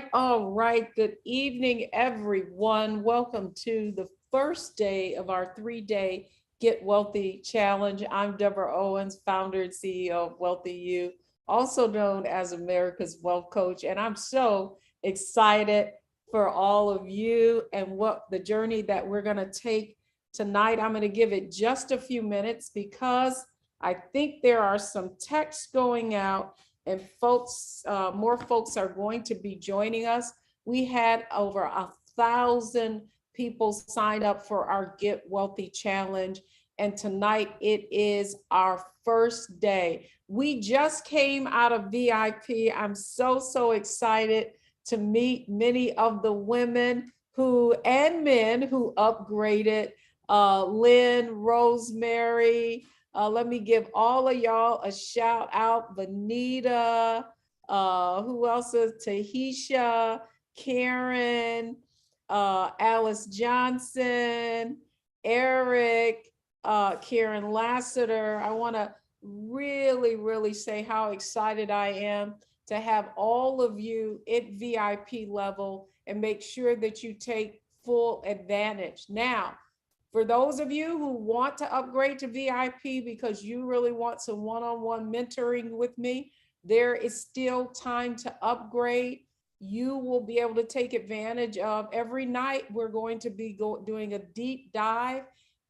All right. Good evening, everyone. Welcome to the first day of our 3-day Get Wealthy Challenge. I'm Deborah Owens, founder and CEO of WealthyU, also known as America's Wealth Coach. And I'm so excited for all of you and what the journey that we're going to take tonight. I'm going to give it just a few minutes because I think there are some texts going out and folks, more folks are going to be joining us. We had over 1,000 people sign up for our Get Wealthy Challenge. And tonight it is our first day. We just came out of VIP. I'm so excited to meet many of the women and men who upgraded. Lynn, Rosemary, let me give all of y'all a shout out. Vanita, who else is Tahisha, Karen, Alice Johnson, Eric, Karen Lassiter. I want to really say how excited I am to have all of you at VIP level and make sure that you take full advantage. Now, for those of you who want to upgrade to VIP because you really want some one-on-one mentoring with me, there is still time to upgrade. You will be able to take advantage of every night. We're going to be doing a deep dive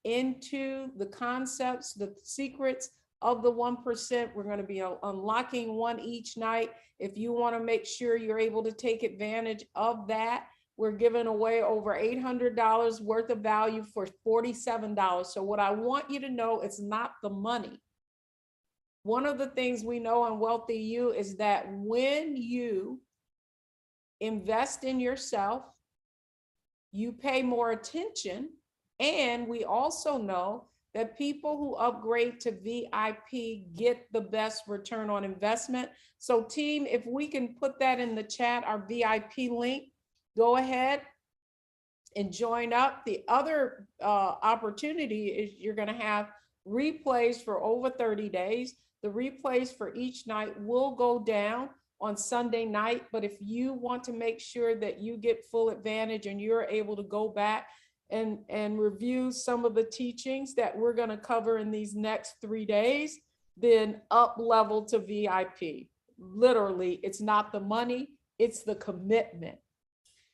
into the concepts, the secrets of the 1%. We're going to be unlocking one each night. If you want to make sure you're able to take advantage of that, we're giving away over $800 worth of value for $47. So what I want you to know is not the money. One of the things we know on WealthyU is that when you invest in yourself, you pay more attention. And we also know that people who upgrade to VIP get the best return on investment. So team, if we can put that in the chat, our VIP link, go ahead and join up. The other opportunity is you're going to have replays for over 30 days. The replays for each night will go down on Sunday night. But if you want to make sure that you get full advantage and you're able to go back and review some of the teachings that we're going to cover in these next 3 days, then up level to VIP. Literally, it's not the money, it's the commitment.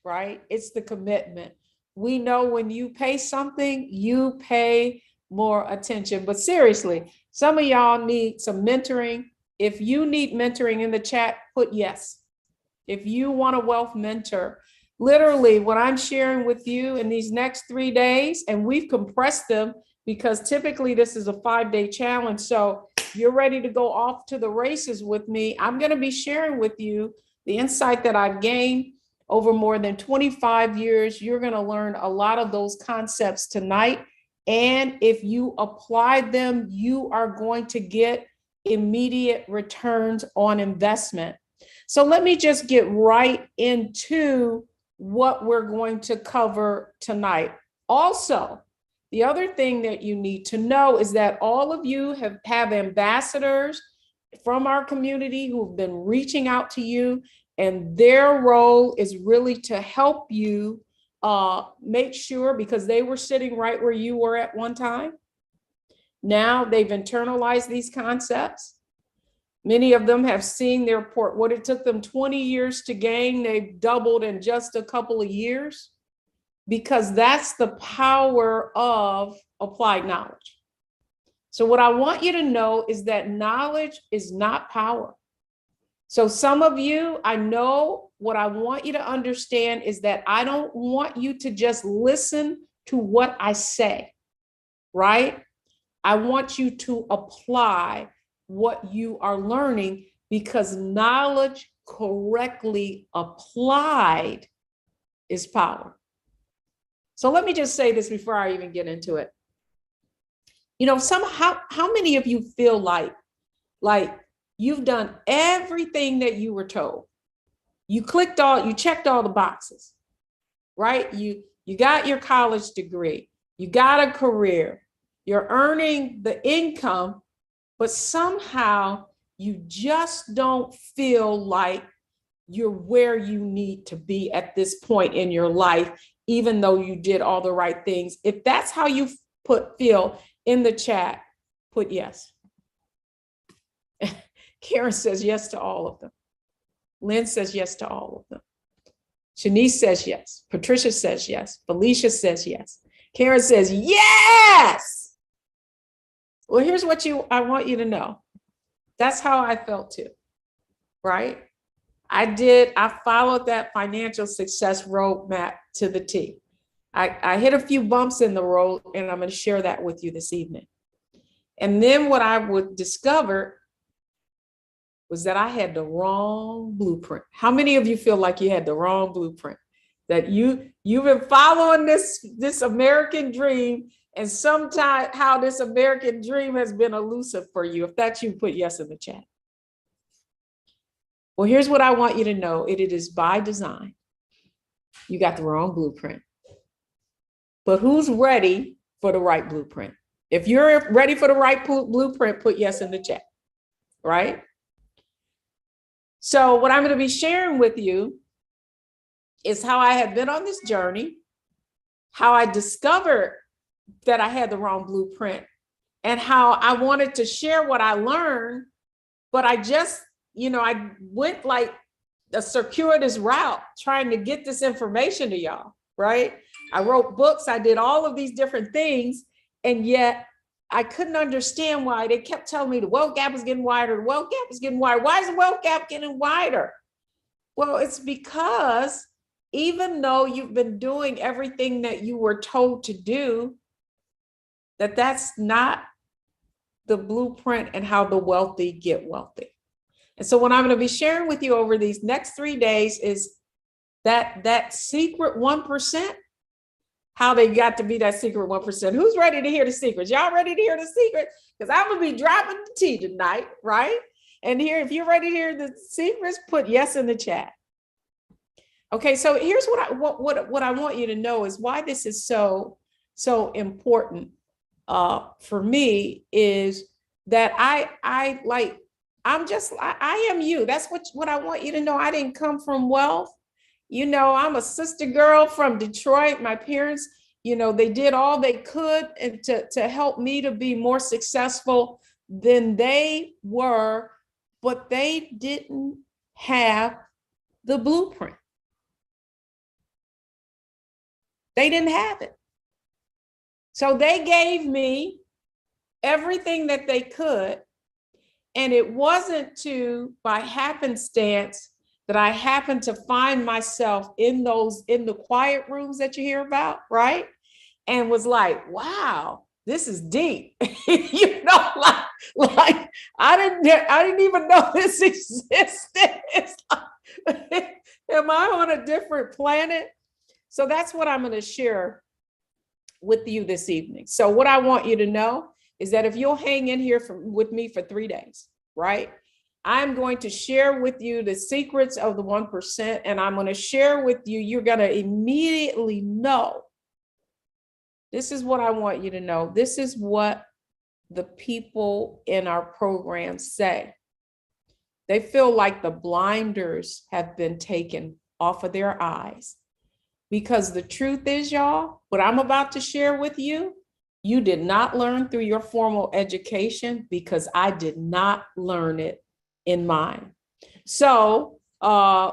Right? It's the commitment. We know when you pay something, you pay more attention. But seriously, some of y'all need some mentoring. If you need mentoring in the chat, put yes. If you want a wealth mentor, literally what I'm sharing with you in these next 3 days, and we've compressed them because typically this is a 5-day challenge. So you're ready to go off to the races with me. I'm going to be sharing with you the insight that I've gained over more than 25 years. You're going to learn a lot of those concepts tonight. And if you apply them, you are going to get immediate returns on investment. So let me just get right into what we're going to cover tonight. Also, the other thing that you need to know is that all of you have ambassadors from our community who've been reaching out to you, and their role is really to help you make sure, because they were sitting right where you were at one time. Now they've internalized these concepts. Many of them have seen their what it took them 20 years to gain, they've doubled in just a couple of years, because that's the power of applied knowledge. So what I want you to know is that knowledge is not power. So some of you, I know what I want you to understand is that I don't want you to just listen to what I say, right? I want you to apply what you are learning, because knowledge correctly applied is power. So let me just say this before I even get into it. You know, how many of you feel like you've done everything that you were told? You checked all the boxes, right? You got your college degree, you got a career, you're earning the income, but somehow you just don't feel like you're where you need to be at this point in your life, even though you did all the right things. If that's how you feel, in the chat, put yes. Karen says yes to all of them. Lynn says yes to all of them. Shanice says yes. Patricia says yes. Felicia says yes. Karen says yes. Well, here's what I want you to know. That's how I felt too, right? I followed that financial success roadmap to the T. I hit a few bumps in the road, and I'm going to share that with you this evening. And then what I would discover was that I had the wrong blueprint. How many of you feel like you had the wrong blueprint? That you've been following this American dream, and sometimes how this American dream has been elusive for you. If that's you, put yes in the chat. Well, here's what I want you to know. It is by design. You got the wrong blueprint. But who's ready for the right blueprint? If you're ready for the right blueprint, put yes in the chat, right? So what I'm going to be sharing with you is how I have been on this journey, how I discovered that I had the wrong blueprint, and how I wanted to share what I learned, but I just, I went like a circuitous route trying to get this information to y'all, right? I wrote books, I did all of these different things, and yet I couldn't understand why they kept telling me the wealth gap is getting wider, the wealth gap is getting wider. Why is the wealth gap getting wider? Well, it's because even though you've been doing everything that you were told to do, that's not the blueprint and how the wealthy get wealthy. And so what I'm going to be sharing with you over these next 3 days is that secret 1%, how they got to be that secret 1%. Who's ready to hear the secrets? Y'all ready to hear the secret? Because I'm going to be dropping the tea tonight, right? And here, if you're ready to hear the secrets, put yes in the chat. Okay, so here's what I want you to know is why this is so important for me is that I am you. That's what I want you to know. I didn't come from wealth. I'm a sister girl from Detroit. My parents, they did all they could to help me to be more successful than they were, but they didn't have the blueprint. They didn't have it. So they gave me everything that they could. And it wasn't by happenstance that I happened to find myself in the quiet rooms that you hear about, right? And was like, wow, this is deep. like I didn't even know this existed. It's like, am I on a different planet? So that's what I'm going to share with you this evening. So what I want you to know is that if you'll hang in here with me for 3 days, right? I'm going to share with you the secrets of the 1%, and I'm going to share with you, you're going to immediately know. This is what I want you to know. This is what the people in our program say. They feel like the blinders have been taken off of their eyes. Because the truth is, y'all, what I'm about to share with you, you did not learn through your formal education, because I did not learn it in mine. So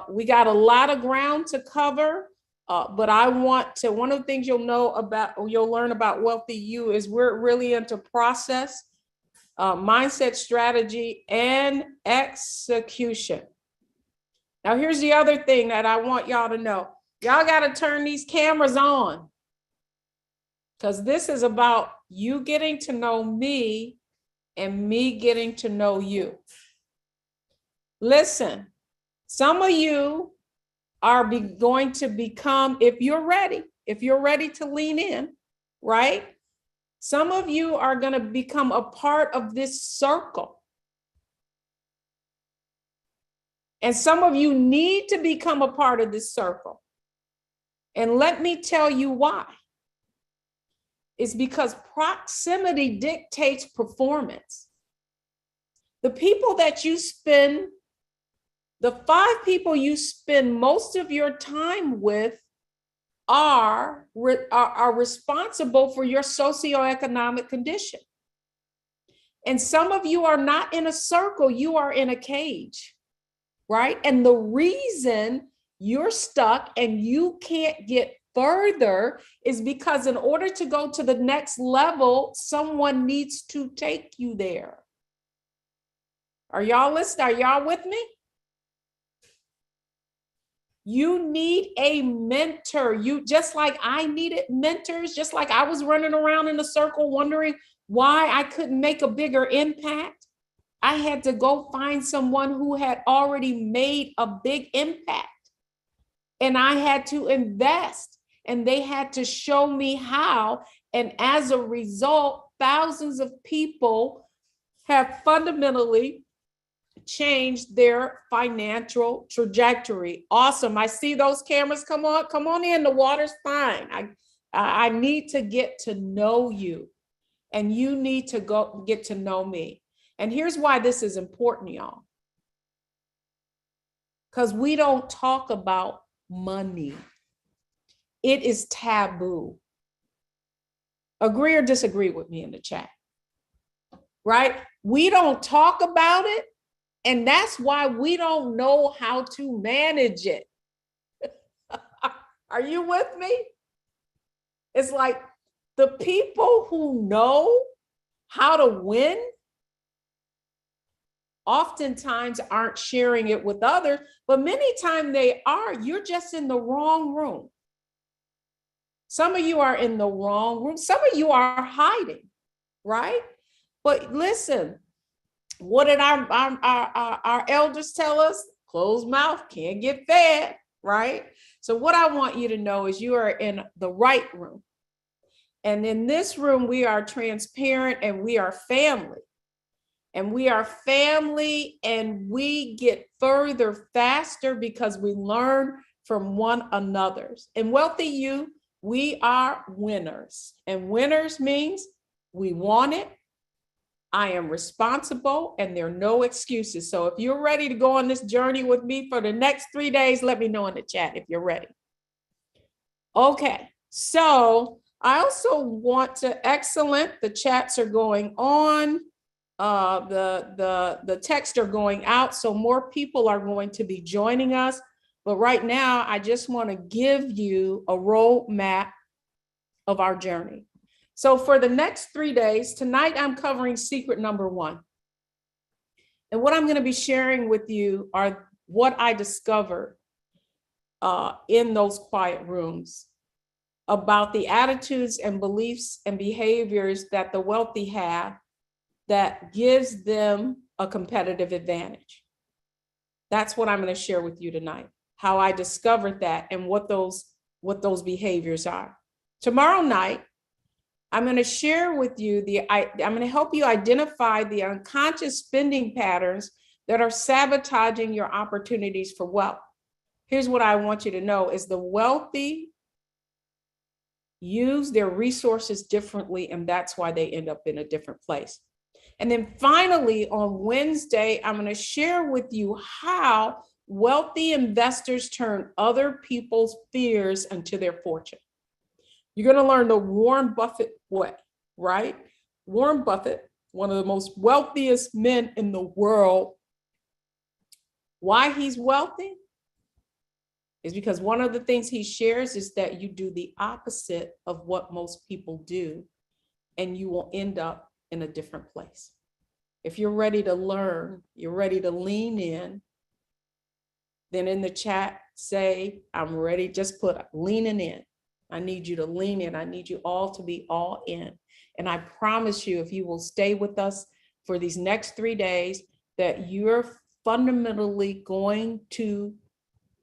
we got a lot of ground to cover, but I want to, one of the things you'll learn about WealthyU is we're really into process, mindset, strategy, and execution. Now, here's the other thing that I want y'all to know. Y'all got to turn these cameras on, because this is about you getting to know me and me getting to know you. Listen, some of you are going to become, if you're ready to lean in, right? Some of you are going to become a part of this circle. And some of you need to become a part of this circle. And let me tell you why. It's because proximity dictates performance. The people that you spend, the 5 people you spend most of your time with are responsible for your socioeconomic condition. And some of you are not in a circle, you are in a cage, right? And the reason you're stuck and you can't get further is because in order to go to the next level, someone needs to take you there. Are y'all listening? Are y'all with me? You need a mentor. You, just like I needed mentors, just like I was running around in a circle wondering why I couldn't make a bigger impact. I had to go find someone who had already made a big impact. And I had to invest, and they had to show me how. And as a result, thousands of people have fundamentally changed their financial trajectory. Awesome. I see those cameras. Come on in. The water's fine. I need to get to know you, and you need to go get to know me. And here's why this is important, y'all. Because we don't talk about money. It is taboo. Agree or disagree with me in the chat, right? We don't talk about it, and that's why we don't know how to manage it. Are you with me? It's like the people who know how to win oftentimes aren't sharing it with others, but many times they are. You're just in the wrong room. Some of you are in the wrong room. Some of you are hiding, right? But listen, what did our elders tell us? Closed mouth can't get fed, right? So what I want you to know is you are in the right room. And in this room, we are transparent and we are family. And we are family, and we get further faster because we learn from one another. In WealthyU, we are winners. And winners means we want it, I am responsible, and there are no excuses. So if you're ready to go on this journey with me for the next 3 days, let me know in the chat if you're ready. Okay, so I also want to, excellent, the chats are going on. The texts are going out, so more people are going to be joining us. But right now, I just want to give you a roadmap of our journey. So for the next 3 days, tonight I'm covering secret number 1. And what I'm going to be sharing with you are what I discovered in those quiet rooms about the attitudes and beliefs and behaviors that the wealthy have that gives them a competitive advantage. That's what I'm going to share with you tonight, how I discovered that and what those behaviors are. Tomorrow night, I'm going to share with you I'm going to help you identify the unconscious spending patterns that are sabotaging your opportunities for wealth. Here's what I want you to know is the wealthy use their resources differently, and that's why they end up in a different place. And then finally, on Wednesday, I'm going to share with you how wealthy investors turn other people's fears into their fortune. You're going to learn the Warren Buffett way, right? Warren Buffett, one of the most wealthiest men in the world. Why he's wealthy is because one of the things he shares is that you do the opposite of what most people do, and you will end up in a different place. If you're ready to learn, you're ready to lean in, then in the chat, say, I'm ready. Just put leaning in. I need you to lean in. I need you all to be all in. And I promise you, if you will stay with us for these next 3 days, that you're fundamentally going to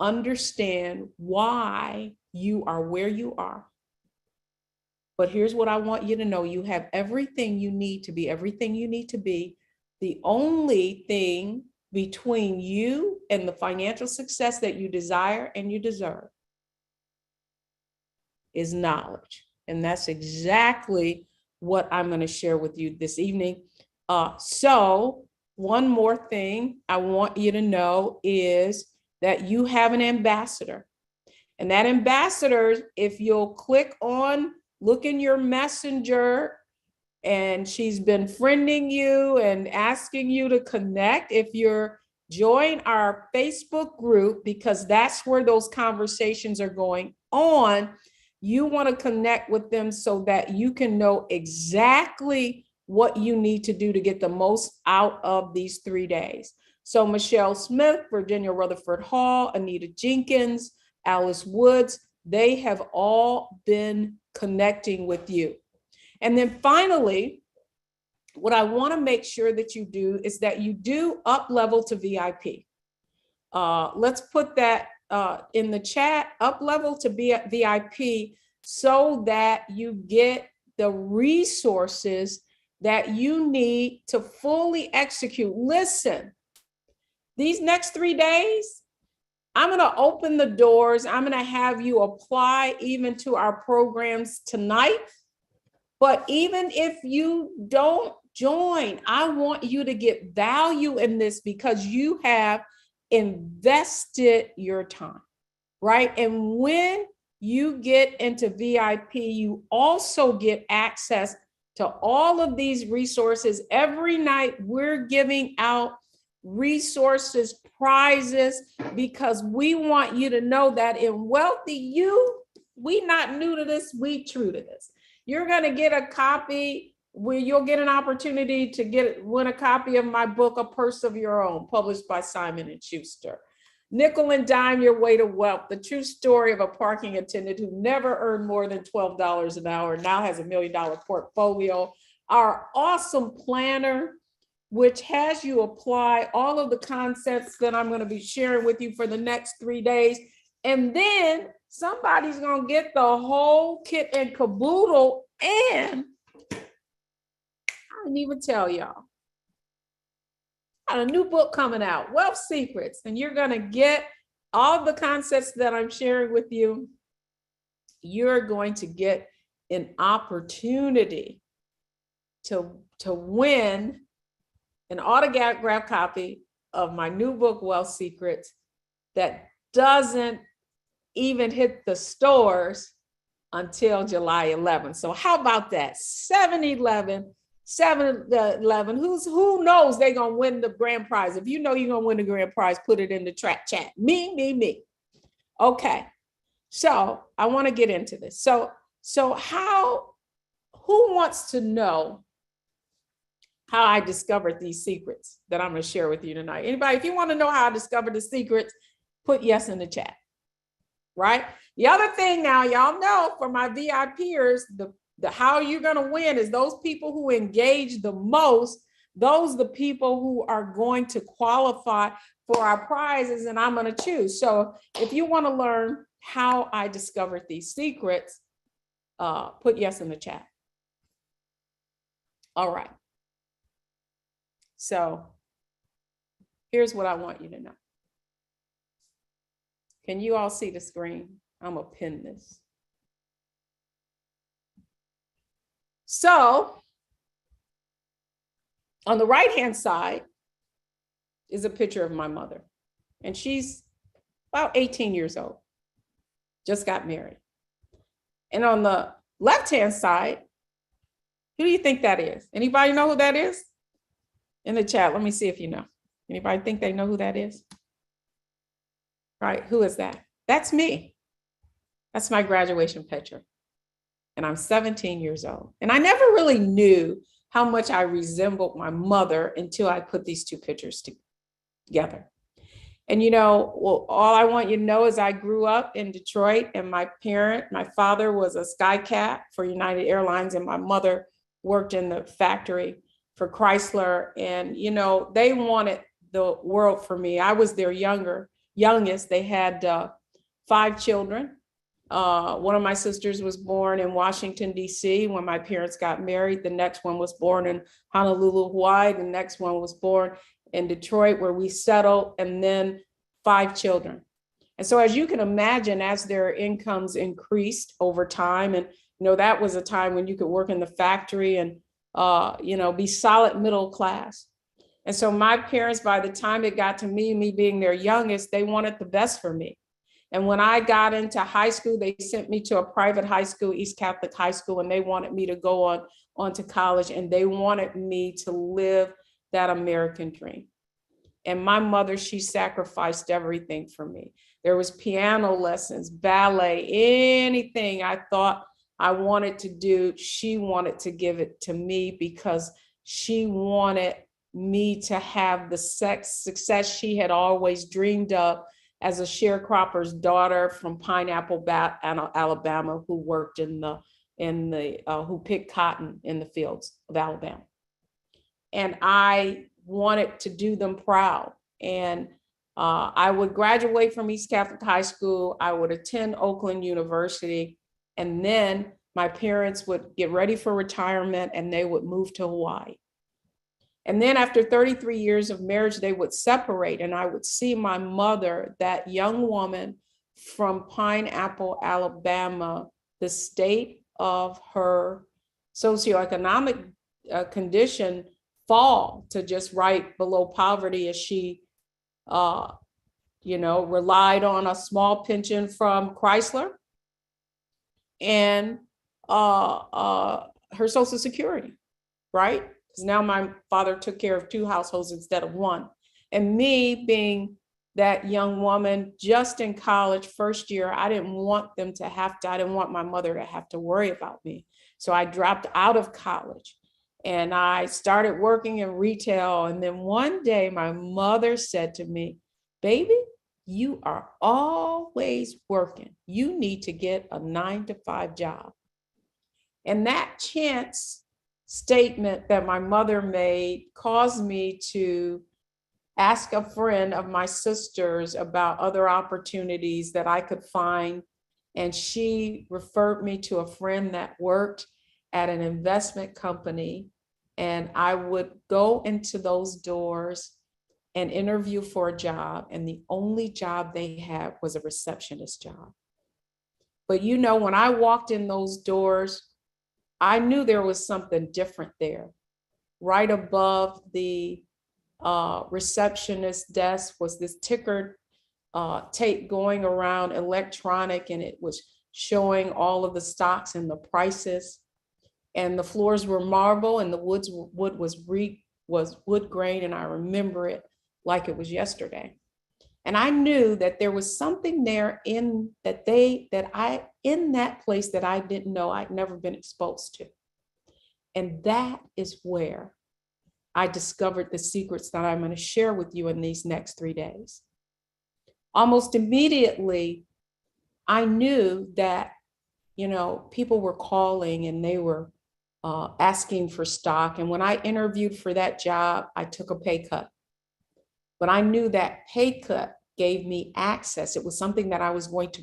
understand why you are where you are. But here's what I want you to know. You have everything you need to be, everything you need to be. The only thing between you and the financial success that you desire and you deserve is knowledge. And that's exactly what I'm going to share with you this evening. So one more thing I want you to know is that you have an ambassador. And that ambassador, if you'll click on, look in your messenger, and she's been friending you and asking you to connect. If you're join our Facebook group, because that's where those conversations are going on, you want to connect with them so that you can know exactly what you need to do to get the most out of these 3 days. So Michelle Smith, Virginia Rutherford Hall, Anita Jenkins, Alice Woods, they have all been connecting with you. And then finally, what I want to make sure that you do is that you do up level to VIP. Let's put that in the chat, up level to VIP, so that you get the resources that you need to fully execute. Listen, these next 3 days, I'm going to open the doors. I'm going to have you apply even to our programs tonight. But even if you don't join, I want you to get value in this because you have invested your time, right? And when you get into VIP, you also get access to all of these resources. Every night we're giving out resources, prizes, because we want you to know that in WealthyU, we not new to this, we true to this. You're going to get a copy where you'll get an opportunity to win a copy of my book, A Purse of Your Own, published by Simon & Schuster. Nickel and dime your way to wealth, the true story of a parking attendant who never earned more than $12 an hour, now has $1 million portfolio. Our awesome planner, which has you apply all of the concepts that I'm going to be sharing with you for the next 3 days. And then somebody's going to get the whole kit and caboodle. And I didn't even tell y'all, I got a new book coming out, Wealth Secrets. And you're going to get all the concepts that I'm sharing with you. You're going to get an opportunity to win an autographed copy of my new book, Wealth Secrets, that doesn't even hit the stores until July 11th. So how about that? 7-11, who knows they're going to win the grand prize? If you know you're going to win the grand prize, put it in the chat. Me. Okay. So I want to get into this. So who wants to know how I discovered these secrets that I'm going to share with you tonight? Anybody, if you want to know how I discovered the secrets, put yes in the chat, right? The other thing now, y'all know for my VIPers, the how you're going to win is those people who engage the most, those are the people who are going to qualify for our prizes, and I'm going to choose. So if you want to learn how I discovered these secrets, put yes in the chat. All right. So here's what I want you to know. Can you all see the screen? I'm gonna pin this. So on the right-hand side is a picture of my mother, and she's about 18 years old, just got married. And on the left-hand side, who do you think that is? Anybody know who that is? In the chat, let me see if you know. Anybody think they know who that is? Right, who is that? That's me. That's my graduation picture. And I'm 17 years old. And I never really knew how much I resembled my mother until I put these two pictures together. And well, all I want you to know is I grew up in Detroit, and my father was a sky cat for United Airlines, and my mother worked in the factory for Chrysler. And, they wanted the world for me. I was their youngest. They had 5 children. One of my sisters was born in Washington, D.C. when my parents got married. The next one was born in Honolulu, Hawaii. The next one was born in Detroit, where we settled, and then 5 children. And so as you can imagine, as their incomes increased over time, and that was a time when you could work in the factory and be solid middle class. And so my parents, by the time it got to me being their youngest, they wanted the best for me. And when I got into high school, they sent me to a private high school, East Catholic High School, and they wanted me to go on to college, and they wanted me to live that American dream. And my mother, she sacrificed everything for me. There was piano lessons, ballet, anything I thought I wanted to do, she wanted to give it to me, because she wanted me to have the success she had always dreamed of as a sharecropper's daughter from Pineapple, Alabama, who worked who picked cotton in the fields of Alabama. And I wanted to do them proud. And I would graduate from East Catholic High School. I would attend Oakland University. And then my parents would get ready for retirement, and they would move to Hawaii. And then after 33 years of marriage, they would separate, and I would see my mother, that young woman from Pineapple, Alabama, the state of her socioeconomic condition fall to just right below poverty, as she, relied on a small pension from Chrysler and her Social Security, right? Now my father took care of 2 households instead of 1. And me being that young woman just in college, first year, I didn't want my mother to have to worry about me. So I dropped out of college and I started working in retail. And then one day my mother said to me, "Baby, you are always working. You need to get a 9-to-5 job." And that chance statement that my mother made caused me to ask a friend of my sister's about other opportunities that I could find. And she referred me to a friend that worked at an investment company. And I would go into those doors and interview for a job. And the only job they had was a receptionist job. But when I walked in those doors, I knew there was something different there. Right above the receptionist desk was this ticker tape going around, electronic, and it was showing all of the stocks and the prices. And the floors were marble, and the wood was wood grain, and I remember it like it was yesterday. And I knew that there was something there in that place that I didn't know, I'd never been exposed to. And that is where I discovered the secrets that I'm going to share with you in these next 3 days. Almost immediately, I knew that, people were calling and they were asking for stock. And when I interviewed for that job, I took a pay cut. But I knew that pay cut gave me access. It was something that I was going to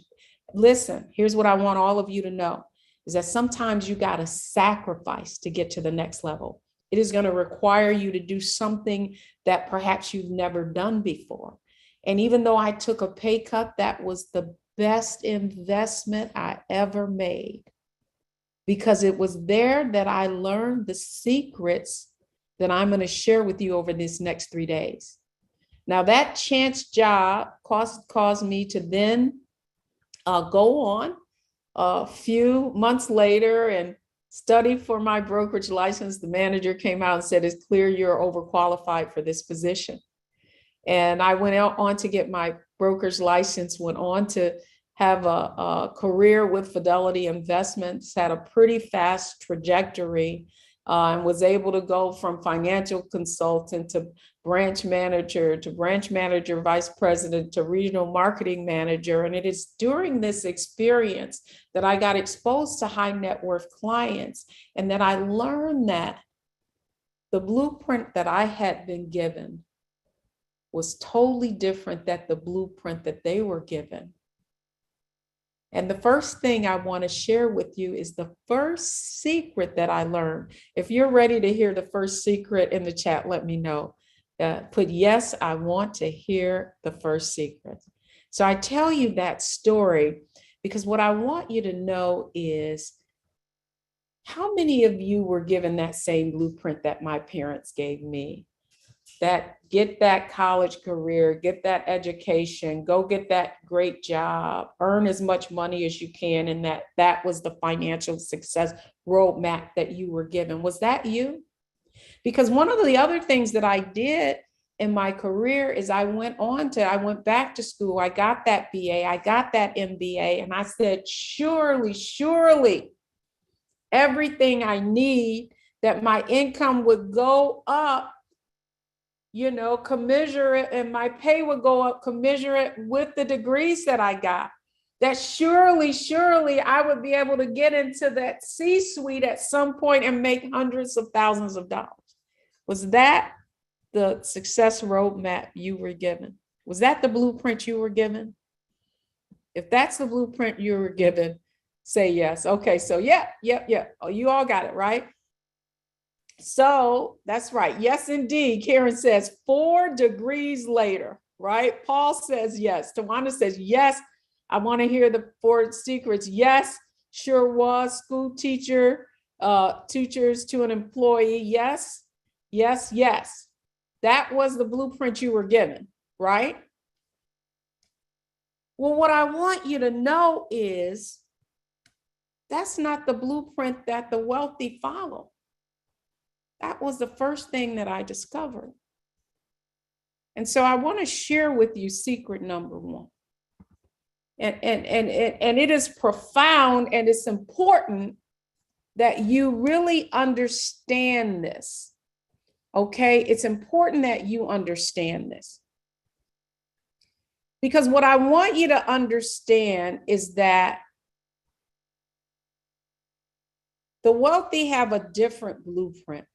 listen. Here's what I want all of you to know, is that sometimes you got to sacrifice to get to the next level. It is going to require you to do something that perhaps you've never done before. And even though I took a pay cut, that was the best investment I ever made, because it was there that I learned the secrets that I'm going to share with you over these next 3 days. Now, that chance job caused me to then go on a few months later and study for my brokerage license. The manager came out and said, it's clear you're overqualified for this position. And I went on to get my broker's license, went on to have a career with Fidelity Investments, had a pretty fast trajectory, and was able to go from financial consultant to branch manager, vice president, to regional marketing manager. And it is during this experience that I got exposed to high net worth clients, and that I learned that the blueprint that I had been given was totally different than the blueprint that they were given. And the first thing I want to share with you is the first secret that I learned. If you're ready to hear the first secret in the chat, let me know. Put yes, I want to hear the first secret. So I tell you that story because what I want you to know is, how many of you were given that same blueprint that my parents gave me? That get that college career, get that education, go get that great job, earn as much money as you can, and that was the financial success roadmap that you were given. Was that you? Because one of the other things that I did in my career is I went back to school, I got that BA, I got that MBA, and I said, surely everything I need, that my income would go up, commensurate, and my pay would go up commensurate with the degrees that I got. That surely I would be able to get into that C-suite at some point and make hundreds of thousands of dollars. Was that the success roadmap you were given? Was that the blueprint you were given? If that's the blueprint you were given, say yes. Okay, so yeah. Oh, you all got it, right? So that's right. Yes, indeed. Karen says 4 degrees later, right? Paul says yes. Tawana says yes. I want to hear the 4 secrets. Yes, sure was. School teacher, teachers to an employee. Yes. That was the blueprint you were given, right? Well, what I want you to know is that's not the blueprint that the wealthy follow. That was the first thing that I discovered. And so I want to share with you secret number 1. And it is profound, and it's important that you really understand this. Okay? It's important that you understand this. Because what I want you to understand is that the wealthy have a different blueprint.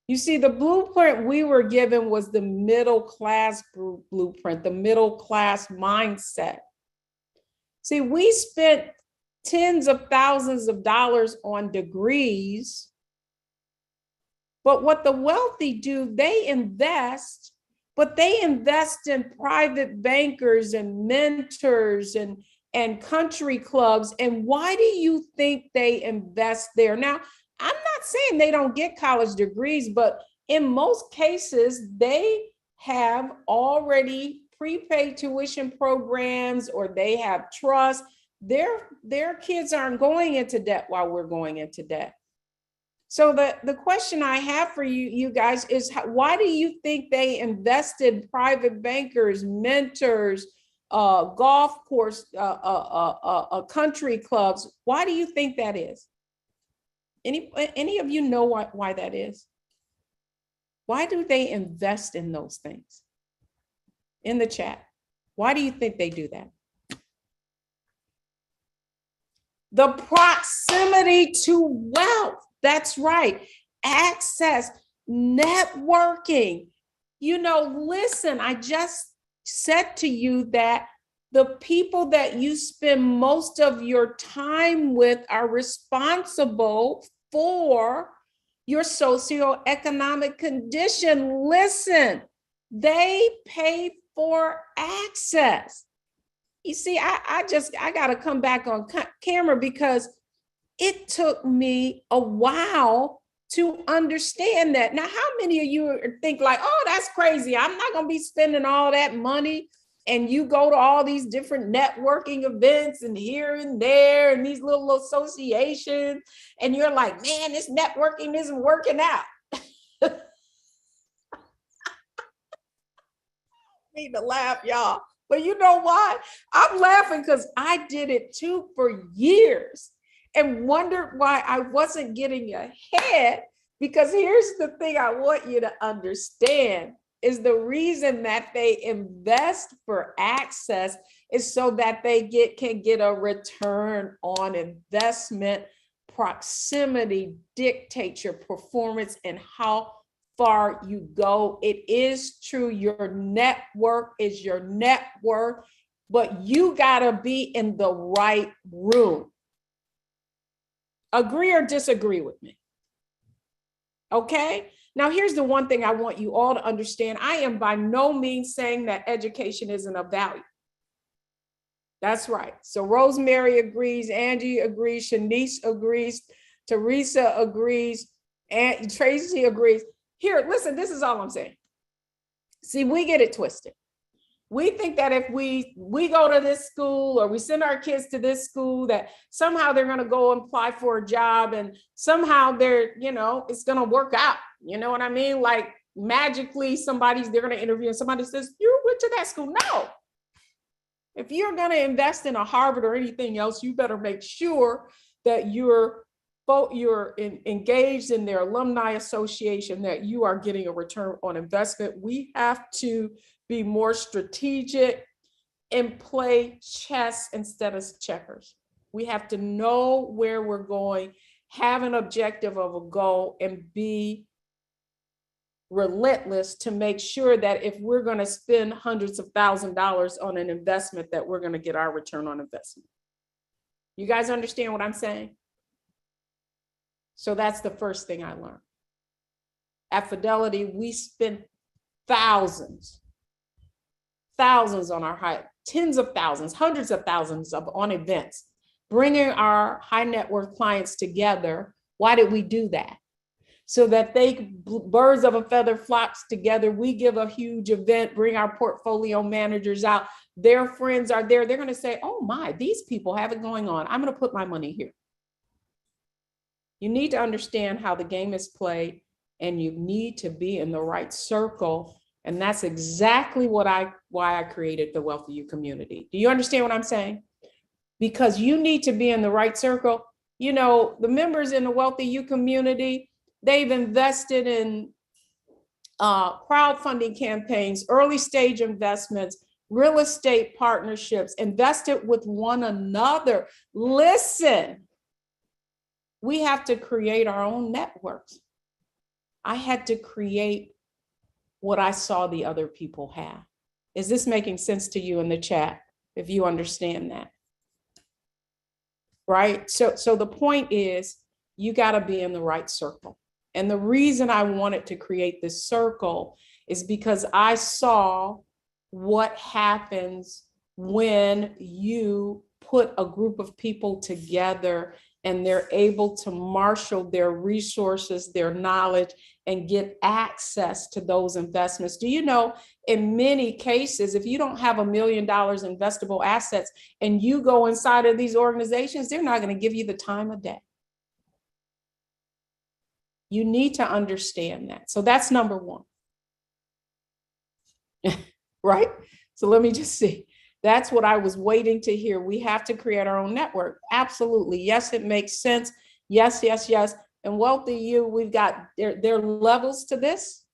You see, the blueprint we were given was the middle class blueprint, the middle class mindset. See, we spent tens of thousands of dollars on degrees, but what the wealthy do, they invest, but they invest in private bankers and mentors and country clubs. And why do you think they invest there? Now, I'm not saying they don't get college degrees, but in most cases, they have already prepaid tuition programs, or they have trust. Their kids aren't going into debt while we're going into debt. So the question I have for you guys is, why do you think they invested private bankers, mentors, golf course, country clubs? Why do you think that is? Any of you know why that is? Why do they invest in those things? In the chat, why do you think they do that? The proximity to wealth. That's right. Access, networking. Listen, I just said to you that the people that you spend most of your time with are responsible for your socioeconomic condition. Listen, they pay for access. You see, I got to come back on camera because it took me a while to understand that. Now, how many of you think like, oh, that's crazy, I'm not going to be spending all that money? And you go to all these different networking events and here and there and these little associations, and you're like, man, this networking isn't working out. Need to laugh, y'all. But you know why? I'm laughing because I did it too for years and wondered why I wasn't getting ahead. Because here's the thing I want you to understand is the reason that they invest for access is so that they can get a return on investment. Proximity dictates your performance and how far you go. It is true, your network is your net worth, but you gotta be in the right room. Agree or disagree with me? Okay, now here's the one thing I want you all to understand. I am by no means saying that education isn't of value. That's right. So Rosemary agrees, Angie agrees, Shanice agrees, Teresa agrees, and Tracy agrees. Here, listen, this is all I'm saying. See, we get it twisted. We think that if we go to this school or we send our kids to this school, that somehow they're going to go and apply for a job and somehow they're, it's going to work out. You know what I mean? Like magically they're going to interview and somebody says, you went to that school. No. If you're going to invest in a Harvard or anything else, you better make sure that you're engaged in their alumni association, that you are getting a return on investment. We have to be more strategic and play chess instead of checkers. We have to know where we're going, have an objective of a goal, and be relentless to make sure that if we're going to spend hundreds of thousands of dollars on an investment, that we're going to get our return on investment. You guys understand what I'm saying? So that's the first thing I learned. At Fidelity, we spend thousands on our tens of thousands, hundreds of thousands on events, bringing our high net worth clients together. Why did we do that? So that birds of a feather flocks together. We give a huge event, bring our portfolio managers out. Their friends are there. They're going to say, oh my, these people have it going on. I'm going to put my money here. You need to understand how the game is played, and you need to be in the right circle. And that's exactly why I created the WealthyU community. Do you understand what I'm saying? Because you need to be in the right circle. The members in the WealthyU community, they've invested in crowdfunding campaigns, early stage investments, real estate partnerships, invested with one another. Listen. We have to create our own networks. I had to create what I saw the other people have. Is this making sense to you in the chat, if you understand that? Right? So the point is, you got to be in the right circle. And the reason I wanted to create this circle is because I saw what happens when you put a group of people together and they're able to marshal their resources, their knowledge, and get access to those investments. Do you know, in many cases, if you don't have $1 million investable assets and you go inside of these organizations, they're not going to give you the time of day. You need to understand that. So that's number one. Right? So let me just see. That's what I was waiting to hear. We have to create our own network. Absolutely. Yes, it makes sense. Yes, yes, yes. And WealthyU, we've got there are levels to this.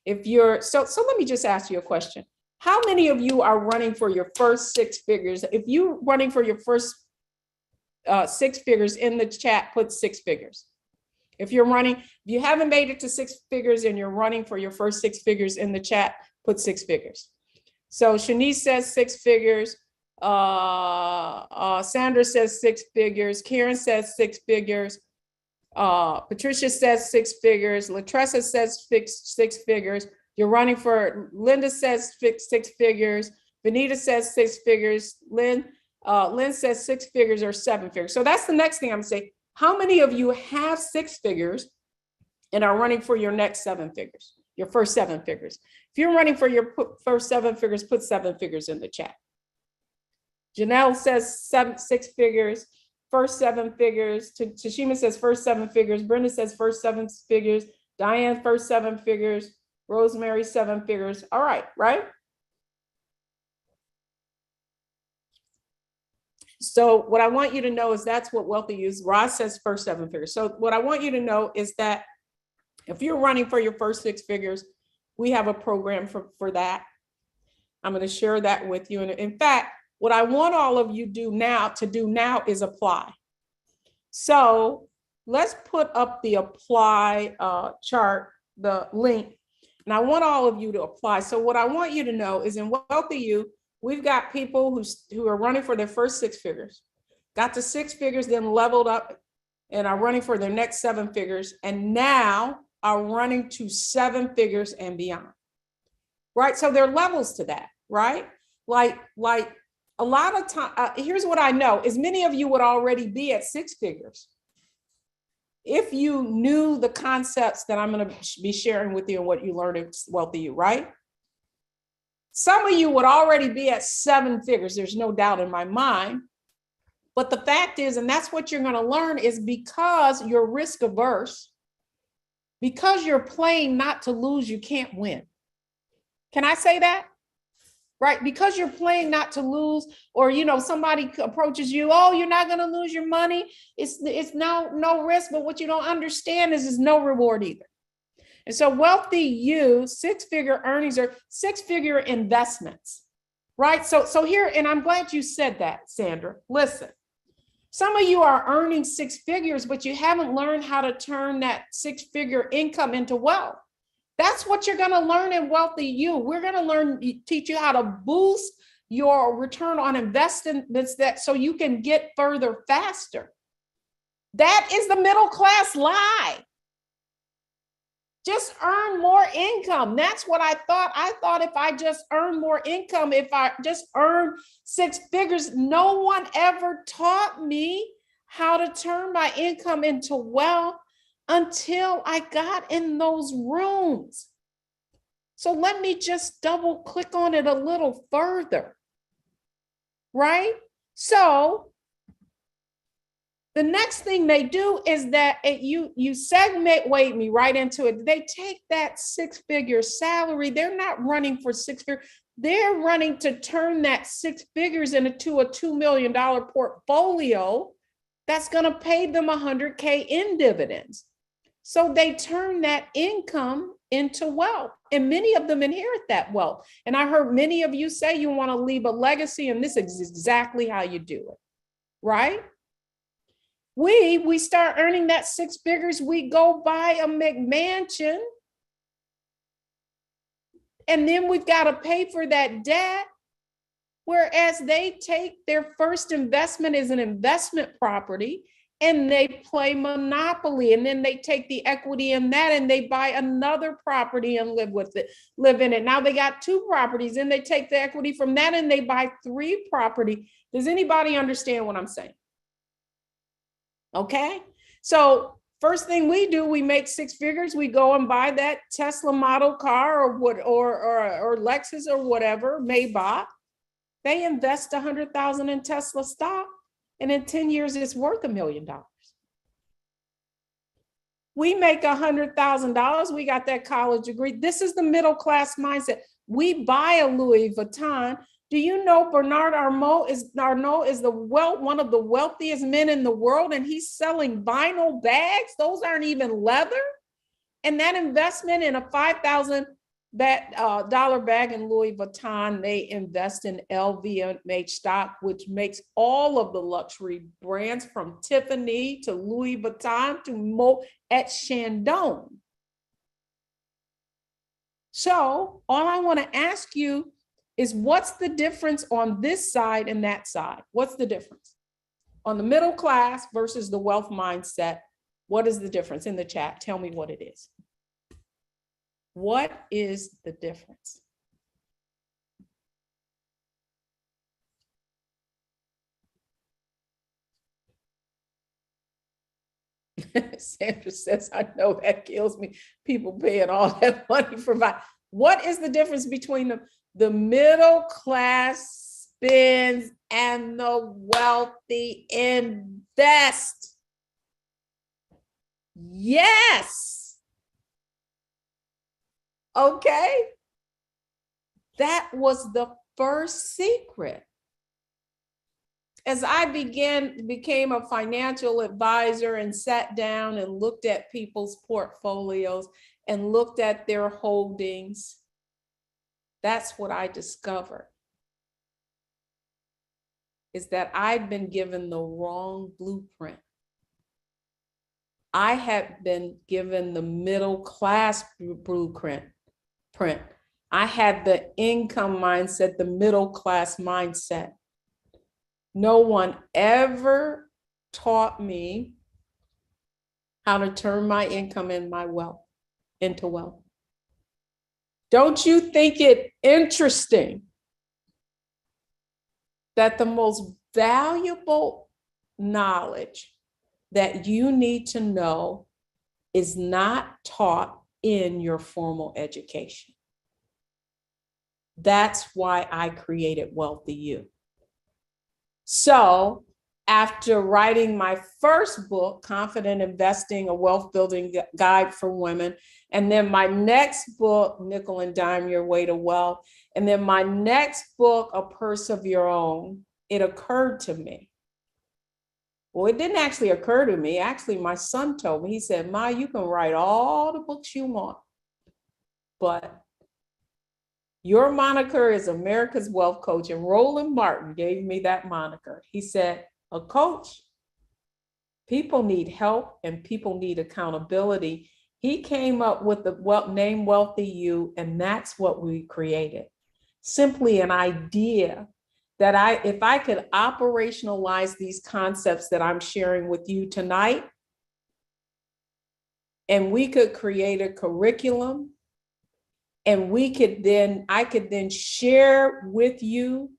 If you're so let me just ask you a question. How many of you are running for your first six figures? If you're running for your first six figures, in the chat, put six figures. If you haven't made it to six figures and you're running for your first six figures, in the chat, put six figures. So Shanice says six figures. Sandra says six figures. Karen says six figures. Patricia says 6 figures. Latressa says six figures. You're running for, Linda says 6 figures. Benita says 6 figures. Lynn says 6 figures or 7 figures. So that's the next thing I'm saying. How many of you have 6 figures and are running for your next 7 figures, your first 7 figures? If you're running for your first 7 figures, put 7 figures in the chat. Janelle says 6 figures, first 7 figures. Tashima says first 7 figures. Brenda says first 7 figures. Diane, first 7 figures. Rosemary, 7 figures. All right, right? So what I want you to know is that's what WealthyU is. Ross says first 7 figures. So what I want you to know is that if you're running for your first 6 figures, we have a program for that. I'm going to share that with you. And in fact, what I want all of you to do now is apply. So let's put up the apply chart, the link, and I want all of you to apply. So what I want you to know is in WealthyU, we've got people who are running for their first 6 figures, got to 6 figures, then leveled up and are running for their next 7 figures, and now are running to 7 figures and beyond, right? So there are levels to that, right? Like a lot of time, here's what I know, is many of you would already be at 6 figures if you knew the concepts that I'm going to be sharing with you and what you learned at WealthyU, right? Some of you would already be at 7 figures. There's no doubt in my mind. But the fact is, and that's what you're going to learn, is because you're risk averse, because you're playing not to lose, you can't win. Can I say that? Right? Because you're playing not to lose, or, somebody approaches you, oh, you're not going to lose your money. It's no risk, but what you don't understand is no reward either. And so WealthyU, 6-figure earnings are 6-figure investments, right? So here, and I'm glad you said that, Sandra. Listen, some of you are earning 6 figures, but you haven't learned how to turn that 6-figure income into wealth. That's what you're going to learn in WealthyU. We're going to teach you how to boost your return on investments so you can get further faster. That is the middle class lie. Just earn more income. That's what I thought. I thought if I just earn more income, if I just earn 6 figures, no one ever taught me how to turn my income into wealth until I got in those rooms. So let me just double click on it a little further, right? So the next thing they do is that you segue me right into it. They take that 6-figure salary. They're not running for 6 figures. They're running to turn that 6 figures into a $2 million portfolio that's going to pay them $100K in dividends. So they turn that income into wealth, and many of them inherit that wealth. And I heard many of you say you want to leave a legacy, and this is exactly how you do it, right? We start earning that 6 figures, we go buy a McMansion, and then we've got to pay for that debt. Whereas they take their first investment as an investment property and they play Monopoly, and then they take the equity in that and they buy another property and live in it. Now they got 2 properties, and they take the equity from that and they buy 3 property. Does anybody understand what I'm saying? Okay. So first thing we do, we make 6 figures. We go and buy that Tesla model car or Lexus or whatever, Maybach. They invest $100,000 in Tesla stock, and in 10 years, it's worth $1 million. We make $100,000. We got that college degree. This is the middle class mindset. We buy a Louis Vuitton. Do you know Bernard Arnault is one of the wealthiest men in the world, and he's selling vinyl bags? Those aren't even leather. And that investment in a $5,000 bag in Louis Vuitton, they invest in LVMH stock, which makes all of the luxury brands from Tiffany to Louis Vuitton to Moet Chandon. So all I want to ask you is, what's the difference on this side and that side? What's the difference on the middle class versus the wealth mindset? What is the difference in the chat? Tell me what it is. What is the difference? Sandra says, I know that kills me. People paying all that money for what is the difference between the middle class spends and the wealthy invest? Yes. Okay. That was the first secret. As I became a financial advisor and sat down and looked at people's portfolios and looked at their holdings, that's what I discovered, is that I'd been given the wrong blueprint. I had been given the middle class blueprint. I had the income mindset, the middle class mindset. No one ever taught me how to turn my income and my wealth into wealth. Don't you think it interesting that the most valuable knowledge that you need to know is not taught in your formal education? That's why I created WealthyU. So after writing my first book, Confident Investing, a wealth building guide for women, and then my next book, Nickel and Dime Your Way to Wealth, and then my next book, A Purse of Your Own, it occurred to me. Well, it didn't actually occur to me. Actually, my son told me, he said, Ma, you can write all the books you want, but your moniker is America's Wealth Coach. And Roland Martin gave me that moniker. He said, a coach, people need help and people need accountability. He came up with the name WealthyU, and that's what we created. Simply an idea that if I could operationalize these concepts that I'm sharing with you tonight, and we could create a curriculum, and I could then share with you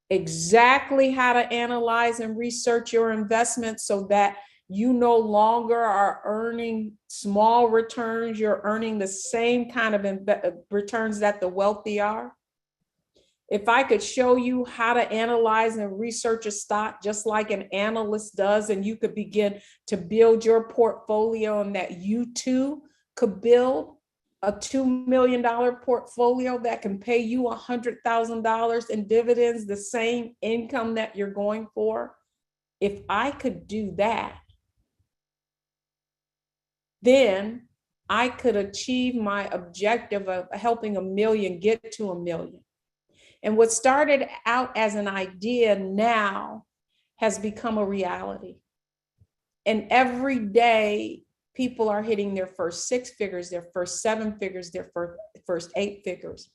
exactly how to analyze and research your investments so that you no longer are earning small returns, you're earning the same kind of returns that the wealthy are. If I could show you how to analyze and research a stock just like an analyst does, and you could begin to build your portfolio, and that you too could build a $2 million portfolio that can pay you $100,000 in dividends, the same income that you're going for. If I could do that, then I could achieve my objective of helping 1 million get to 1 million. And what started out as an idea now has become a reality. And every day, people are hitting their first 6 figures, their first 7 figures, their first 8 figures,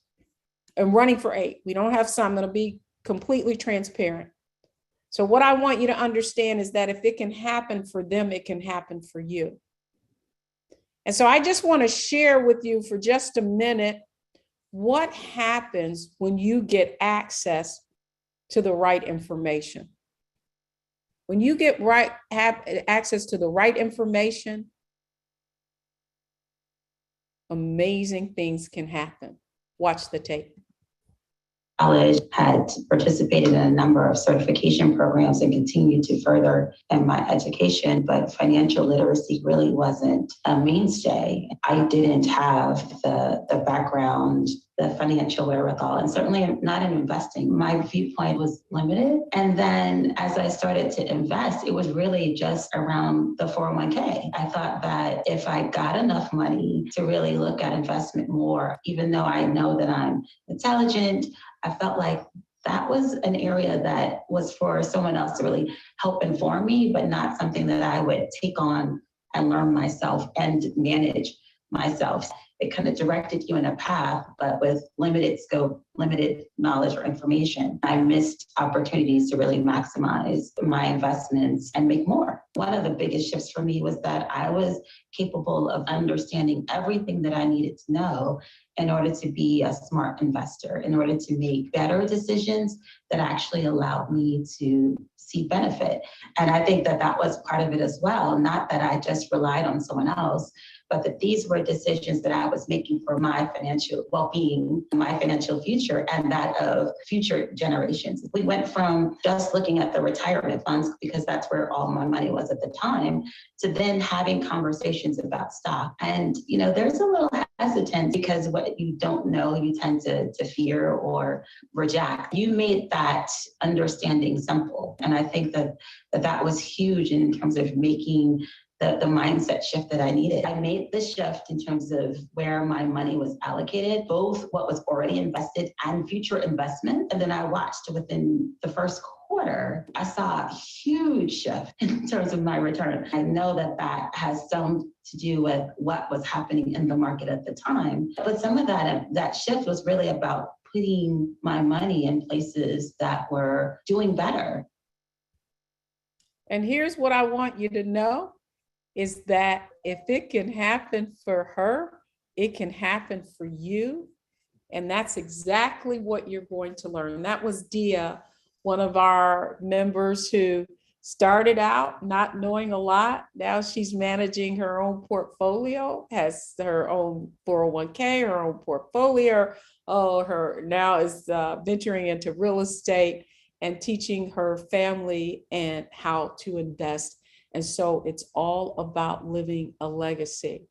and running for 8. We don't have some. I'm going to be completely transparent. So what I want you to understand is that if it can happen for them, it can happen for you. And so I just want to share with you for just a minute what happens when you get access to the right information. When you have access to the right information, amazing things can happen. Watch the tape. College, had participated in a number of certification programs and continued to further in my education, but financial literacy really wasn't a mainstay. I didn't have the background, the financial wherewithal, and certainly not in investing. My viewpoint was limited. And then as I started to invest, it was really just around the 401k. I thought that if I got enough money to really look at investment more, even though I know that I'm intelligent, I felt like that was an area that was for someone else to really help inform me, but not something that I would take on and learn myself and manage myself. It kind of directed you in a path, but with limited scope, limited knowledge or information. I missed opportunities to really maximize my investments and make more. One of the biggest shifts for me was that I was capable of understanding everything that I needed to know in order to be a smart investor, in order to make better decisions that actually allowed me to see benefit. And I think that that was part of it as well. Not that I just relied on someone else, but that these were decisions that I was making for my financial well-being, my financial future, and that of future generations. We went from just looking at the retirement funds, because that's where all my money was at the time, to then having conversations about stock. And, you know, there's a little hesitance because what you don't know, you tend to fear or reject. You made that understanding simple. And I think that was huge in terms of making the mindset shift that I needed. I made the shift in terms of where my money was allocated, both what was already invested and future investment. And then I watched within the first quarter, I saw a huge shift in terms of my return. I know that that has some to do with what was happening in the market at the time. But some of that shift was really about putting my money in places that were doing better. And here's what I want you to know is that if it can happen for her, it can happen for you. And that's exactly what you're going to learn. That was Dia, one of our members who started out not knowing a lot. Now she's managing her own portfolio, has her own 401k, her own portfolio. Her now is venturing into real estate and teaching her family and how to invest. And so it's all about living a legacy.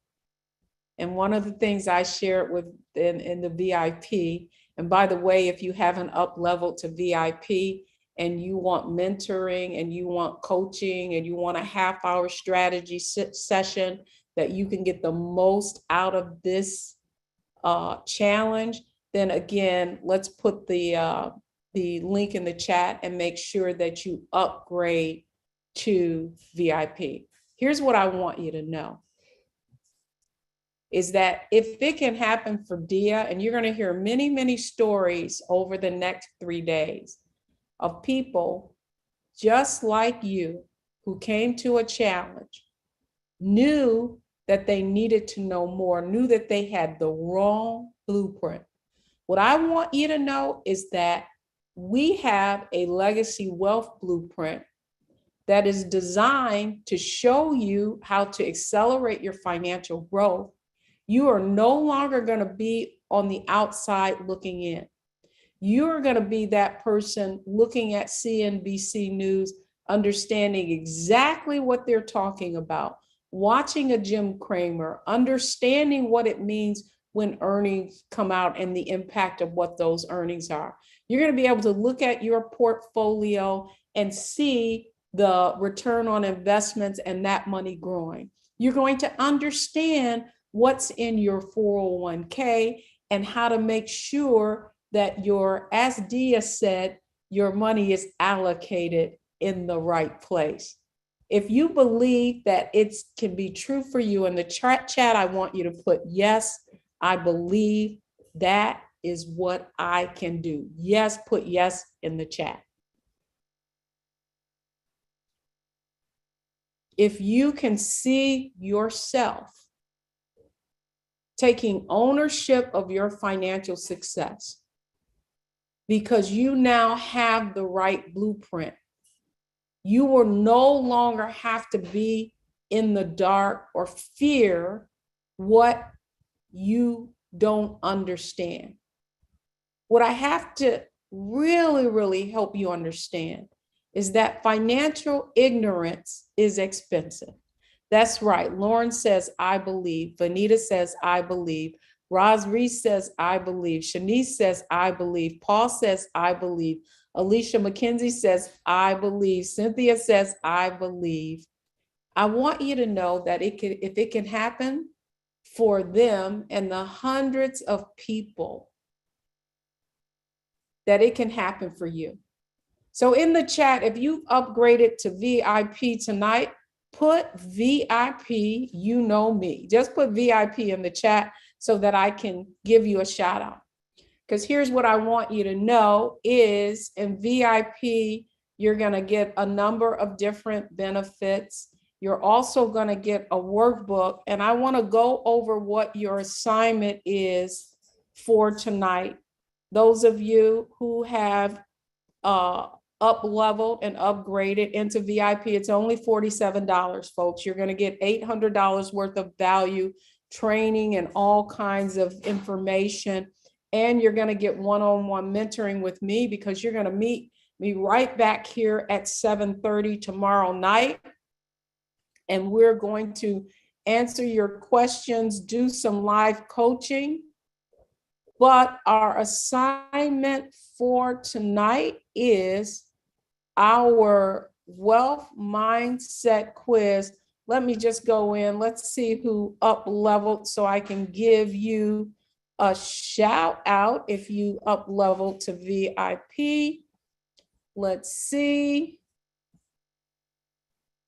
And one of the things I shared with in the VIP, and by the way, if you haven't up leveled to VIP and you want mentoring and you want coaching and you want a half-hour strategy session that you can get the most out of this challenge, then again, let's put the link in the chat and make sure that you upgrade to VIP. Here's what I want you to know is that if it can happen for Dia, and you're going to hear many, many stories over the next 3 days of people just like you who came to a challenge, knew that they needed to know more, knew that they had the wrong blueprint. What I want you to know is that we have a legacy wealth blueprint that is designed to show you how to accelerate your financial growth. You are no longer going to be on the outside looking in. You are going to be that person looking at CNBC News, understanding exactly what they're talking about, watching a Jim Cramer, understanding what it means when earnings come out and the impact of what those earnings are. You're going to be able to look at your portfolio and see the return on investments and that money growing. You're going to understand what's in your 401k and how to make sure that your, as Dia said, your money is allocated in the right place. If you believe that it can be true for you in the chat, I want you to put, yes, I believe that is what I can do. Yes, put yes in the chat. If you can see yourself taking ownership of your financial success because you now have the right blueprint, you will no longer have to be in the dark or fear what you don't understand. What I have to really, really help you understand is that financial ignorance is expensive. That's right. Lauren says, I believe. Vanita says, I believe. Roz Reese says, I believe. Shanice says, I believe. Paul says, I believe. Alicia McKenzie says, I believe. Cynthia says, I believe. I want you to know that if it can happen for them and the hundreds of people, that it can happen for you. So in the chat, if you've upgraded to VIP tonight, put VIP, you know me. Just put VIP in the chat so that I can give you a shout out. Because here's what I want you to know is in VIP, you're going to get a number of different benefits. You're also going to get a workbook. And I want to go over what your assignment is for tonight. Those of you who have up leveled and upgraded into VIP, it's only $47, folks. You're going to get $800 worth of value, training, and all kinds of information. And you're going to get one-on-one mentoring with me because you're going to meet me right back here at 7:30 tomorrow night. And we're going to answer your questions, do some live coaching. But our assignment for tonight is our wealth mindset quiz. Let me just go in. Let's see who up leveled so I can give you a shout out if you up leveled to VIP. Let's see.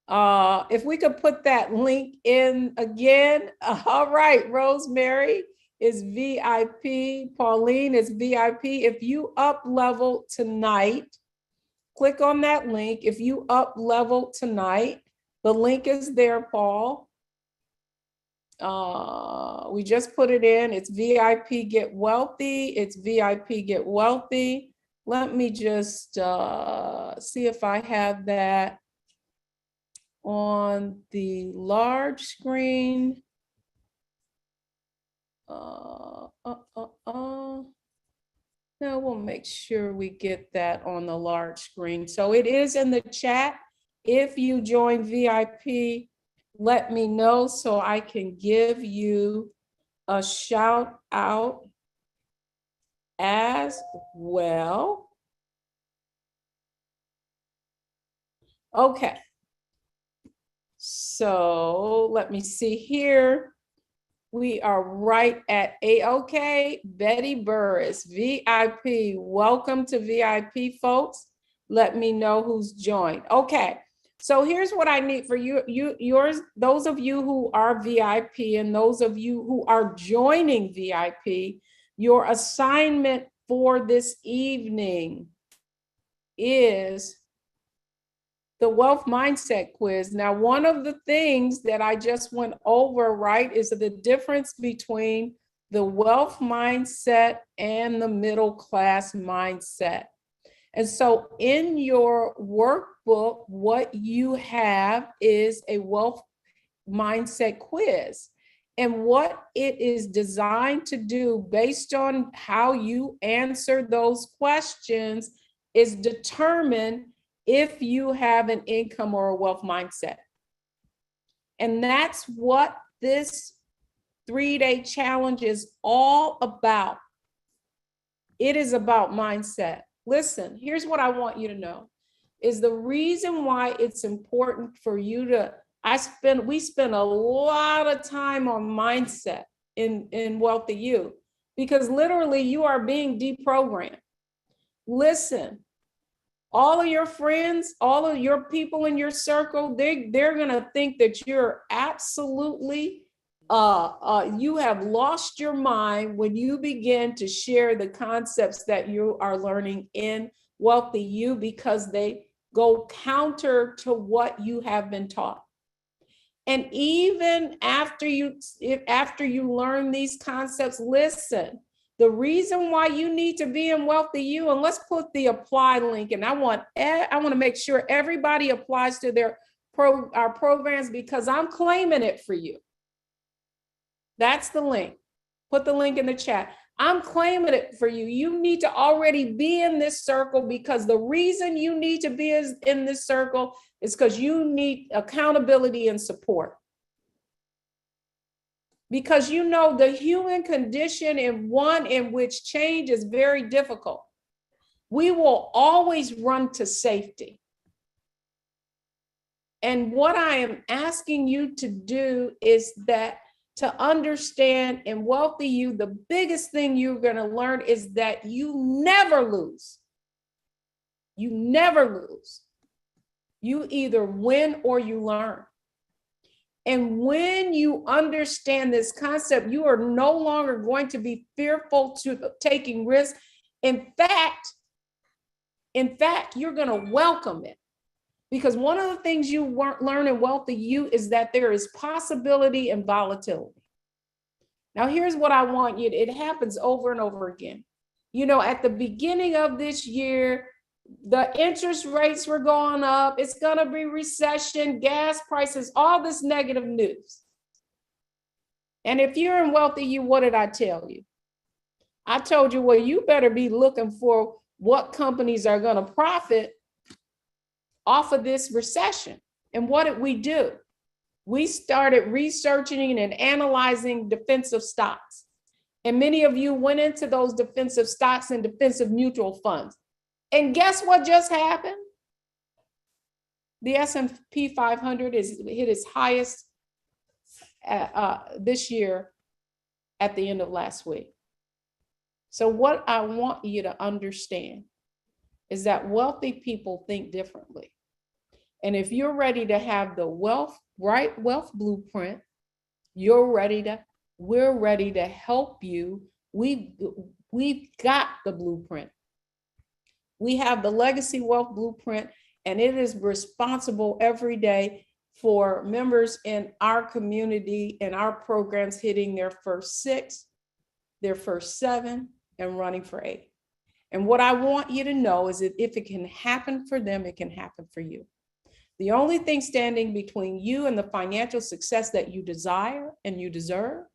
If we could put that link in again. All right, Rosemary is VIP. Pauline is VIP. If you up level tonight, click on that link. If you up level tonight, the link is there, Paul. We just put it in. It's VIP Get Wealthy. It's VIP Get Wealthy. Let me just see if I have that on the large screen. Now we'll make sure we get that on the large screen. So it is in the chat. If you join VIP, let me know so I can give you a shout out as well. Okay. So let me see here. We are right at okay. Betty Burris, VIP. Welcome to VIP, folks. Let me know who's joined. Okay. So here's what I need for you, yours, those of you who are VIP and those of you who are joining VIP, your assignment for this evening is the wealth mindset quiz. Now, one of the things that I just went over, right, is the difference between the wealth mindset and the middle class mindset. And so in your workbook, what you have is a wealth mindset quiz. And what it is designed to do based on how you answer those questions is determine if you have an income or a wealth mindset. And that's what this 3-day challenge is all about. It is about mindset. Listen, here's what I want you to know is the reason why it's important for you to, we spend a lot of time on mindset in WealthyU because literally you are being deprogrammed. Listen, all of your friends, all of your people in your circle, they're gonna think that you're absolutely you have lost your mind when you begin to share the concepts that you are learning in WealthyU because they go counter to what you have been taught. And even after you learn these concepts, listen, the reason why you need to be in WealthyU, and let's put the apply link, and I want to make sure everybody applies to our programs because I'm claiming it for you. That's the link. Put the link in the chat. I'm claiming it for you. You need to already be in this circle because the reason you need to be in this circle is because you need accountability and support. Because you know the human condition is one in which change is very difficult. We will always run to safety. And what I am asking you to do is that to understand in WealthyU, the biggest thing you're going to learn is that you never lose. You never lose. You either win or you learn. And when you understand this concept, you are no longer going to be fearful to taking risks. In fact, you're going to welcome it. Because one of the things you learn in WealthyU is that there is possibility and volatility. Now, here's what I want you to, it happens over and over again. You know, at the beginning of this year, the interest rates were going up. It's going to be recession, gas prices, all this negative news. And if you're in WealthyU, what did I tell you? I told you, well, you better be looking for what companies are going to profit off of this recession. And what did we do? We started researching and analyzing defensive stocks. And many of you went into those defensive stocks and defensive mutual funds. And guess what just happened? The S&P 500 hit its highest this year at the end of last week. So what I want you to understand is that wealthy people think differently. And if you're ready to have the right wealth blueprint, we're ready to help you. We've got the blueprint. We have the legacy wealth blueprint, and it is responsible every day for members in our community and our programs hitting their first 6, their first 7, and running for 8. And what I want you to know is that if it can happen for them, it can happen for you. The only thing standing between you and the financial success that you desire and you deserve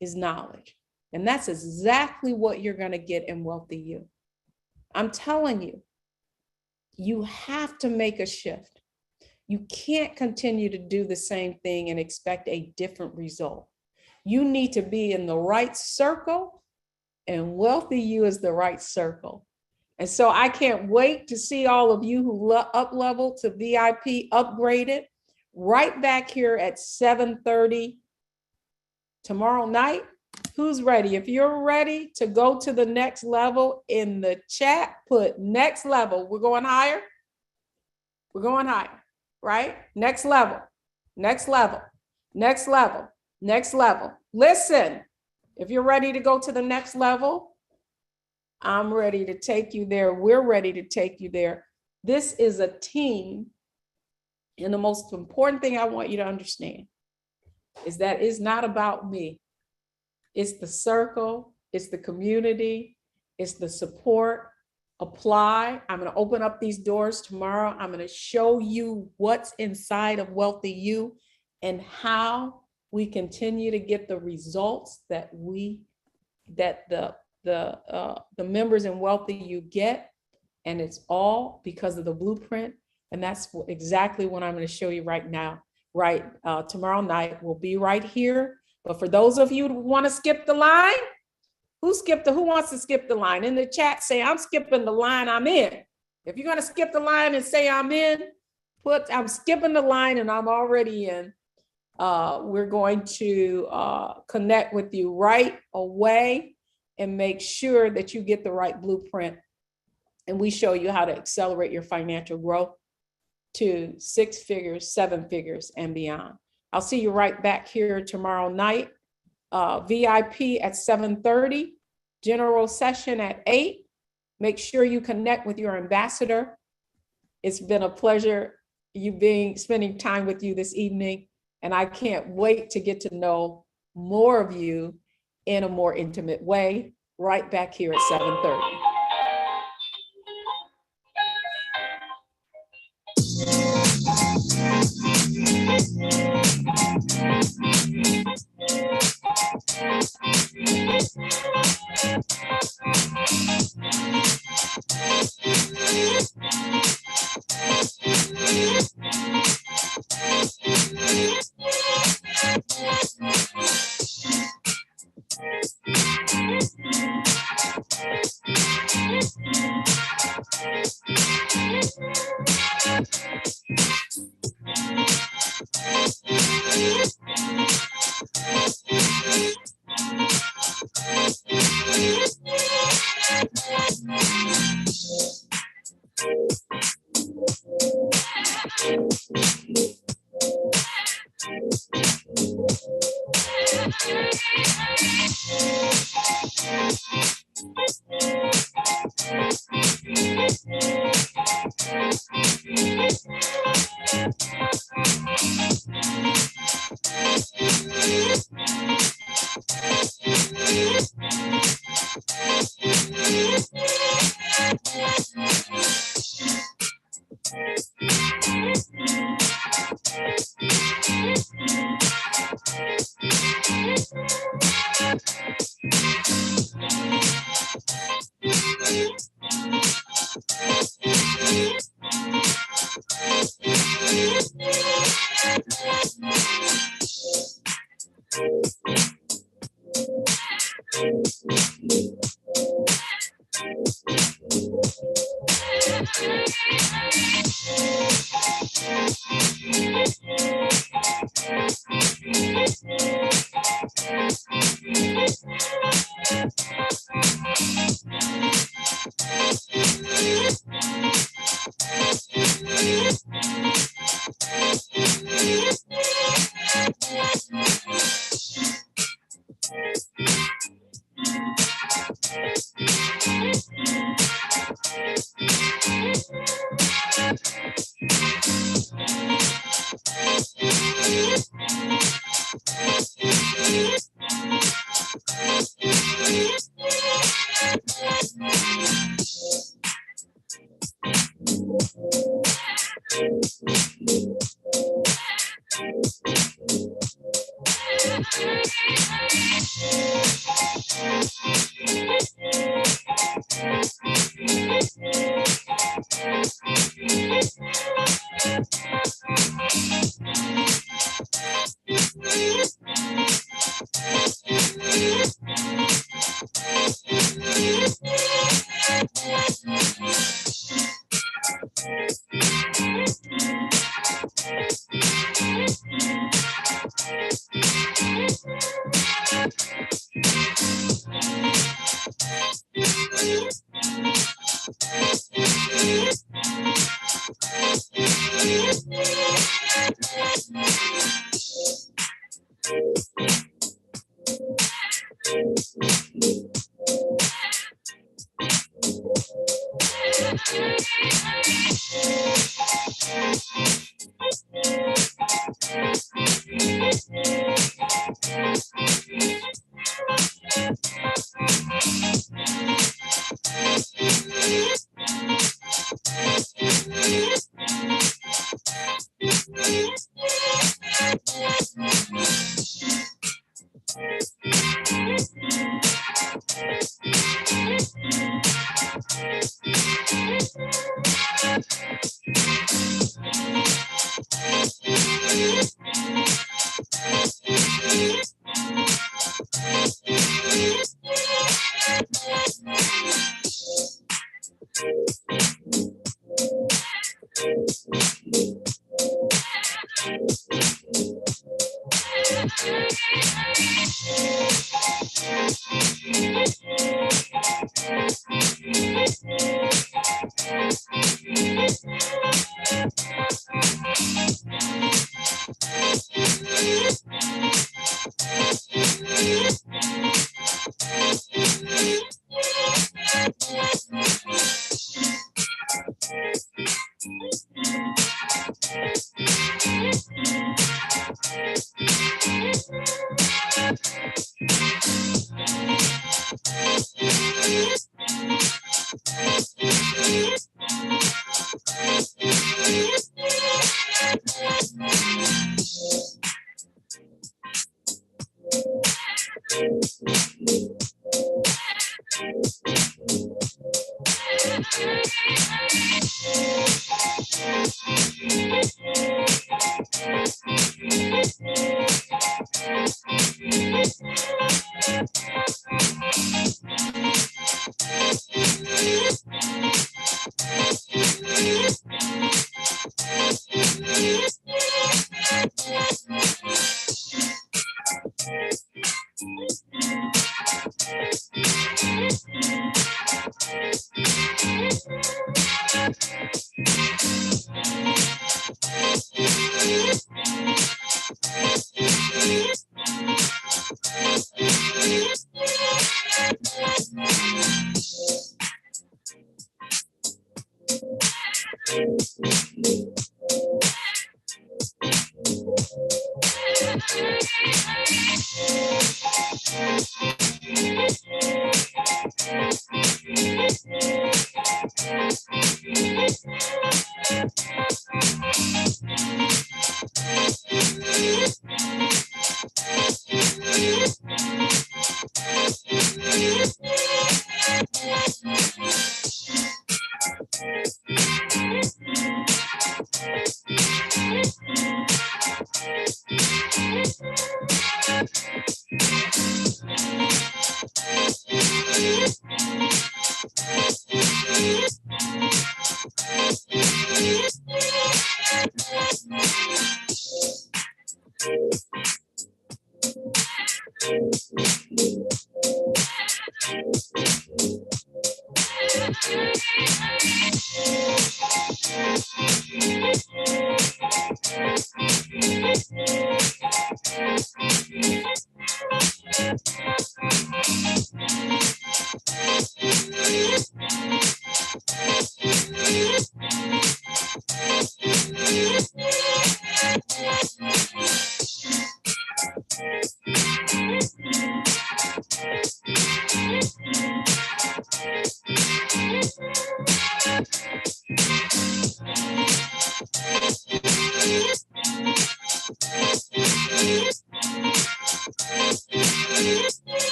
is knowledge. And that's exactly what you're going to get in WealthyU. I'm telling you, you have to make a shift. You can't continue to do the same thing and expect a different result. You need to be in the right circle, and WealthyU is the right circle. And so I can't wait to see all of you who up-leveled to VIP upgraded right back here at 7:30 tomorrow night. Who's ready? If you're ready to go to the next level, in the chat, put next level. We're going higher. We're going higher, right? Next level, next level, next level, next level. Listen, if you're ready to go to the next level, I'm ready to take you there. We're ready to take you there. This is a team. And the most important thing I want you to understand is that it's not about me. It's the circle, it's the community, it's the support. Apply. I'm going to open up these doors tomorrow. I'm going to show you what's inside of WealthyU and how we continue to get the results that the members in WealthyU get. And it's all because of the blueprint. And that's exactly what I'm going to show you right now. Tomorrow night, we'll be right here. But for those of you who want to skip the line, who wants to skip the line? In the chat, say, I'm skipping the line, I'm in. If you're going to skip the line and say I'm in, I'm skipping the line and I'm already in. We're going to connect with you right away and make sure that you get the right blueprint. And we show you how to accelerate your financial growth to 6 figures, 7 figures, and beyond. I'll see you right back here tomorrow night. VIP at 7:30, general session at 8. Make sure you connect with your ambassador. It's been a pleasure spending time with you this evening, and I can't wait to get to know more of you in a more intimate way right back here at 7:30.